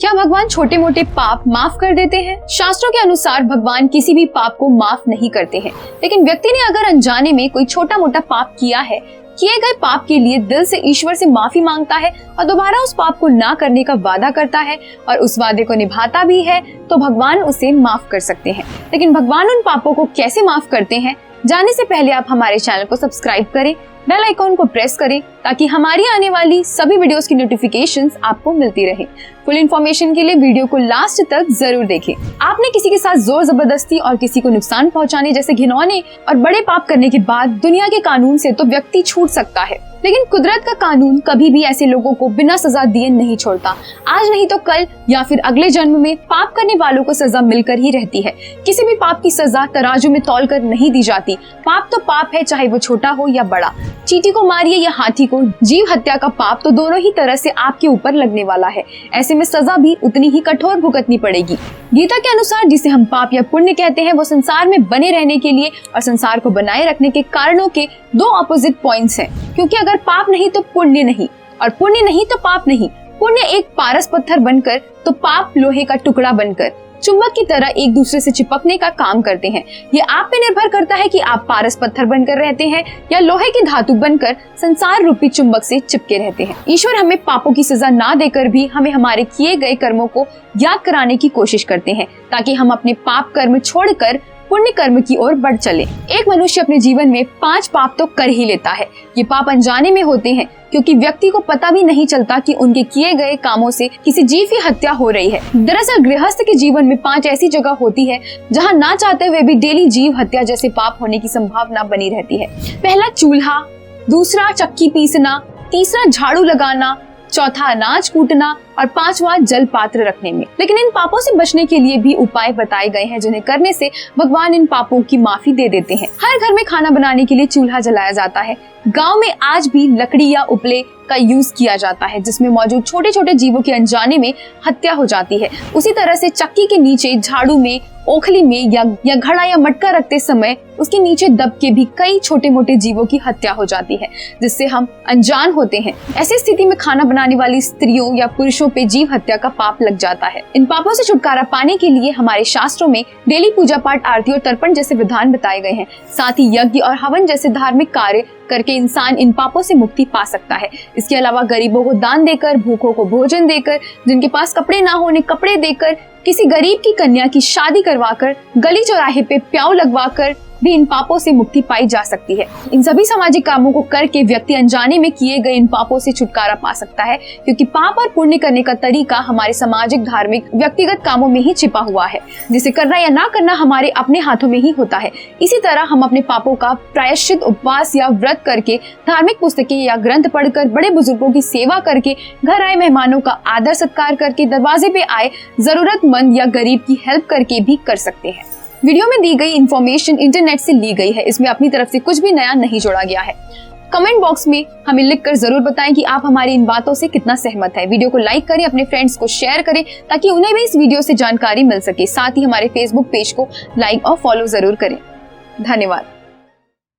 क्या भगवान छोटे मोटे पाप माफ कर देते हैं? शास्त्रों के अनुसार भगवान किसी भी पाप को माफ नहीं करते हैं, लेकिन व्यक्ति ने अगर अनजाने में कोई छोटा मोटा पाप किया है, किए गए पाप के लिए दिल से ईश्वर से माफी मांगता है और दोबारा उस पाप को ना करने का वादा करता है और उस वादे को निभाता भी है, तो भगवान उसे माफ कर सकते हैं। लेकिन भगवान उन पापों को कैसे माफ करते हैं, जानने से पहले आप हमारे चैनल को सब्सक्राइब करें, बेल आइकॉन को प्रेस करें ताकि हमारी आने वाली सभी वीडियोस की नोटिफिकेशंस आपको मिलती रहे। फुल इन्फॉर्मेशन के लिए वीडियो को लास्ट तक जरूर देखें। आपने किसी के साथ जोर जबरदस्ती और किसी को नुकसान पहुंचाने जैसे घिनौने और बड़े पाप करने के बाद दुनिया के कानून से तो व्यक्ति छूट सकता है, लेकिन कुदरत का कानून कभी भी ऐसे लोगों को बिना सजा दिए नहीं छोड़ता। आज नहीं तो कल या फिर अगले जन्म में पाप करने वालों को सजा मिलकर ही रहती है। किसी भी पाप की सजा तराजू में तौल कर नहीं दी जाती। पाप तो पाप है, चाहे वो छोटा हो या बड़ा। चींटी को मारिए या हाथी को, जीव हत्या का पाप तो दोनों ही तरह से आपके ऊपर लगने वाला है। ऐसे में सजा भी उतनी ही कठोर भुगतनी पड़ेगी। गीता के अनुसार जिसे हम पाप या पुण्य कहते हैं, वो संसार में बने रहने के लिए और संसार को बनाए रखने के कारणों के दो ऑपोजिट पॉइंट्स हैं। क्योंकि अगर पाप नहीं तो पुण्य नहीं, और पुण्य नहीं तो पाप नहीं। पुण्य एक पारस पत्थर बनकर तो पाप लोहे का टुकड़ा बनकर चुंबक की तरह एक दूसरे से चिपकने का काम करते हैं। ये आप पे निर्भर करता है कि आप पारस पत्थर बनकर रहते हैं या लोहे की धातु बनकर संसार रूपी चुंबक से चिपके रहते हैं। ईश्वर हमें पापों की सजा ना देकर भी हमें हमारे किए गए कर्मों को याद कराने की कोशिश करते हैं, ताकि हम अपने पाप कर्म छोड़कर पुण्य कर्म की ओर बढ़ चले। एक मनुष्य अपने जीवन में 5 पाप तो कर ही लेता है। ये पाप अनजाने में होते हैं, क्योंकि व्यक्ति को पता भी नहीं चलता कि उनके किए गए कामों से किसी जीव की हत्या हो रही है। दरअसल गृहस्थ के जीवन में 5 ऐसी जगह होती है जहाँ ना चाहते हुए भी डेली जीव हत्या जैसे पाप होने की संभावना बनी रहती है। पहला चूल्हा, दूसरा चक्की पीसना, तीसरा झाड़ू लगाना, चौथा अनाज कूटना और 5वां जल पात्र रखने में। लेकिन इन पापों से बचने के लिए भी उपाय बताए गए हैं, जिन्हें करने से भगवान इन पापों की माफी दे देते हैं। हर घर में खाना बनाने के लिए चूल्हा जलाया जाता है। गांव में आज भी लकड़ी या उपले का यूज किया जाता है, जिसमें मौजूद छोटे छोटे जीवों के अनजाने में हत्या हो जाती है। उसी तरह से चक्की के नीचे, झाड़ू में, ओखली में या घड़ा या मटका रखते समय उसके नीचे दब के भी कई छोटे मोटे जीवों की हत्या हो जाती है, जिससे हम अनजान होते हैं। ऐसी स्थिति में खाना बनाने वाली स्त्रियों या पुरुषों पे जीव हत्या का पाप लग जाता है। इन पापों से छुटकारा पाने के लिए हमारे शास्त्रों में डेली पूजा पाठ, आरती और तर्पण जैसे विधान बताए गए हैं। साथ ही यज्ञ और हवन जैसे धार्मिक कार्य करके इंसान इन पापों से मुक्ति पा सकता है। इसके अलावा गरीबों को दान देकर, भूखों को भोजन देकर, जिनके पास कपड़े ना हो उन्हें कपड़े देकर, किसी गरीब की कन्या की शादी करवाकर, गली चौराहे पे प्याऊ लगवाकर भी इन पापों से मुक्ति पाई जा सकती है। इन सभी सामाजिक कामों को करके व्यक्ति अनजाने में किए गए इन पापों से छुटकारा पा सकता है, क्योंकि पाप और पुण्य करने का तरीका हमारे सामाजिक, धार्मिक, व्यक्तिगत कामों में ही छिपा हुआ है, जिसे करना या ना करना हमारे अपने हाथों में ही होता है। इसी तरह हम अपने पापों का प्रायश्चित उपवास या व्रत करके, धार्मिक पुस्तकें या ग्रंथ पढ़कर, बड़े बुजुर्गों की सेवा करके, घर आए मेहमानों का आदर सत्कार करके, दरवाजे पे आए जरूरतमंद या गरीब की हेल्प करके भी कर सकते हैं। वीडियो में दी गई इन्फॉर्मेशन इंटरनेट से ली गई है। इसमें अपनी तरफ से कुछ भी नया नहीं जोड़ा गया है। कमेंट बॉक्स में हमें लिखकर जरूर बताएं कि आप हमारी इन बातों से कितना सहमत है। वीडियो को लाइक करें, अपने फ्रेंड्स को शेयर करें ताकि उन्हें भी इस वीडियो से जानकारी मिल सके। साथ ही हमारे फेसबुक पेज को लाइक और फॉलो जरूर करें। धन्यवाद।